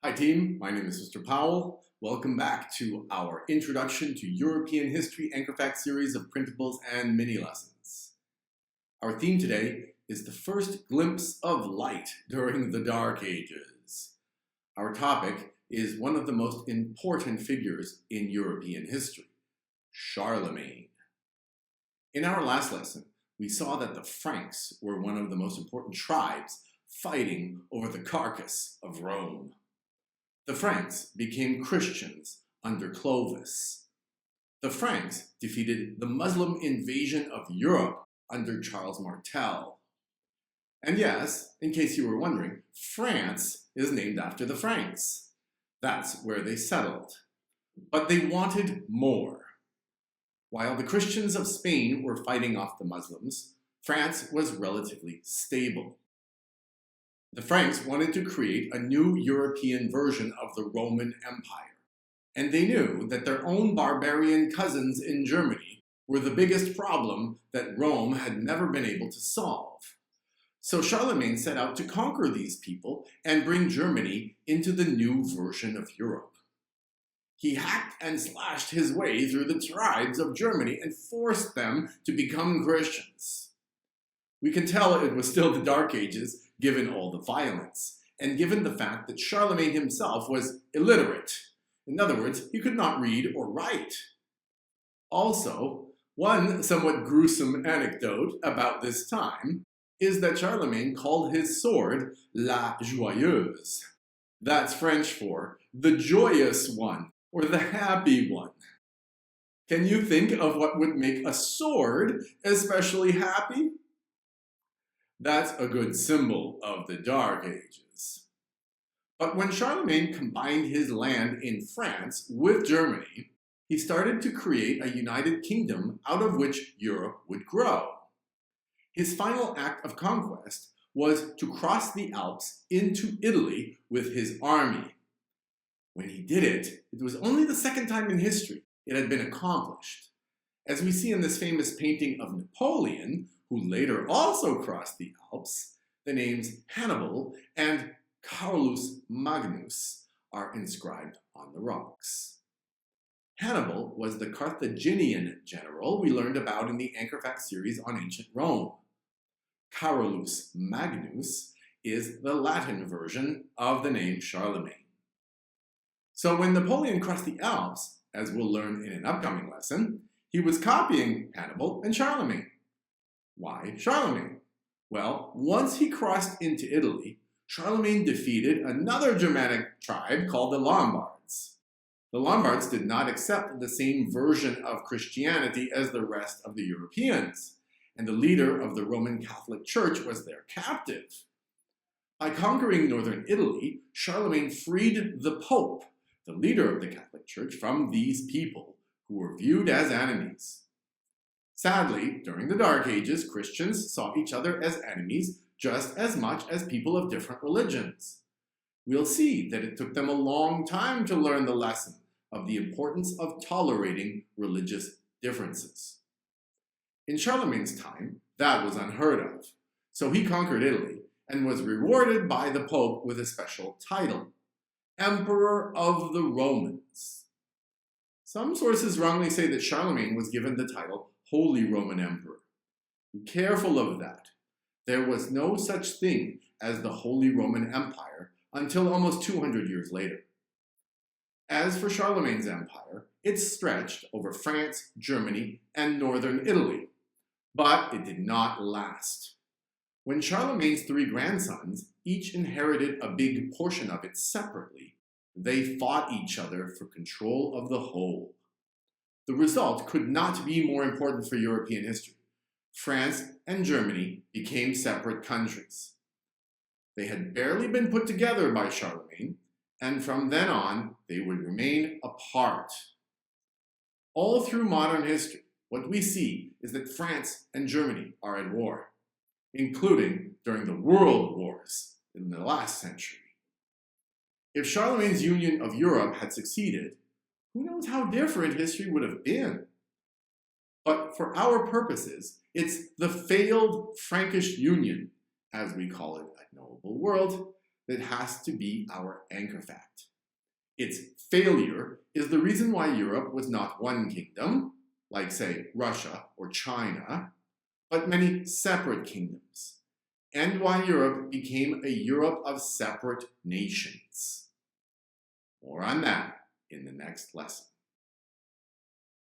Hi team, my name is Mr. Powell. Welcome back to our Introduction to European History Anchor Fact series of printables and mini lessons. Our theme today is the first glimpse of light during the Dark Ages. Our topic is one of the most important figures in European history, Charlemagne. In our last lesson, we saw that the Franks were one of the most important tribes fighting over the carcass of Rome. The Franks became Christians under Clovis. The Franks defeated the Muslim invasion of Europe under Charles Martel. And yes, in case you were wondering, France is named after the Franks. That's where they settled. But they wanted more. While the Christians of Spain were fighting off the Muslims, France was relatively stable. The Franks wanted to create a new European version of the Roman Empire, and they knew that their own barbarian cousins in Germany were the biggest problem that Rome had never been able to solve. So Charlemagne set out to conquer these people and bring Germany into the new version of Europe. He hacked and slashed his way through the tribes of Germany and forced them to become Christians. We can tell it was still the Dark Ages, given all the violence, and given the fact that Charlemagne himself was illiterate. In other words, he could not read or write. Also, one somewhat gruesome anecdote about this time is that Charlemagne called his sword La Joyeuse. That's French for the joyous one, or the happy one. Can you think of what would make a sword especially happy? That's a good symbol of the Dark Ages. But when Charlemagne combined his land in France with Germany, he started to create a united kingdom out of which Europe would grow. His final act of conquest was to cross the Alps into Italy with his army. When he did it, it was only the second time in history it had been accomplished. As we see in this famous painting of Napoleon, who later also crossed the Alps, the names Hannibal and Carolus Magnus are inscribed on the rocks. Hannibal was the Carthaginian general we learned about in the Anchor Fact series on ancient Rome. Carolus Magnus is the Latin version of the name Charlemagne. So when Napoleon crossed the Alps, as we'll learn in an upcoming lesson, he was copying Hannibal and Charlemagne. Why Charlemagne? Well, once he crossed into Italy, Charlemagne defeated another Germanic tribe called the Lombards. The Lombards did not accept the same version of Christianity as the rest of the Europeans, and the leader of the Roman Catholic Church was their captive. By conquering northern Italy, Charlemagne freed the Pope, the leader of the Catholic Church, from these people who were viewed as enemies. Sadly, during the Dark Ages, Christians saw each other as enemies just as much as people of different religions. We'll see that it took them a long time to learn the lesson of the importance of tolerating religious differences. In Charlemagne's time, that was unheard of, so he conquered Italy and was rewarded by the Pope with a special title, Emperor of the Romans. Some sources wrongly say that Charlemagne was given the title Holy Roman Emperor. Be careful of that. There was no such thing as the Holy Roman Empire until almost 200 years later. As for Charlemagne's empire, it stretched over France, Germany, and northern Italy. But it did not last. When Charlemagne's three grandsons each inherited a big portion of it separately, they fought each other for control of the whole. The result could not be more important for European history. France and Germany became separate countries. They had barely been put together by Charlemagne, and from then on, they would remain apart. All through modern history, what we see is that France and Germany are at war, including during the World Wars in the last century. If Charlemagne's union of Europe had succeeded, who knows how different history would have been? But for our purposes, it's the failed Frankish Union, as we call it at Knowable World, that has to be our anchor fact. Its failure is the reason why Europe was not one kingdom, like, say, Russia or China, but many separate kingdoms, and why Europe became a Europe of separate nations. More on that in the next lesson.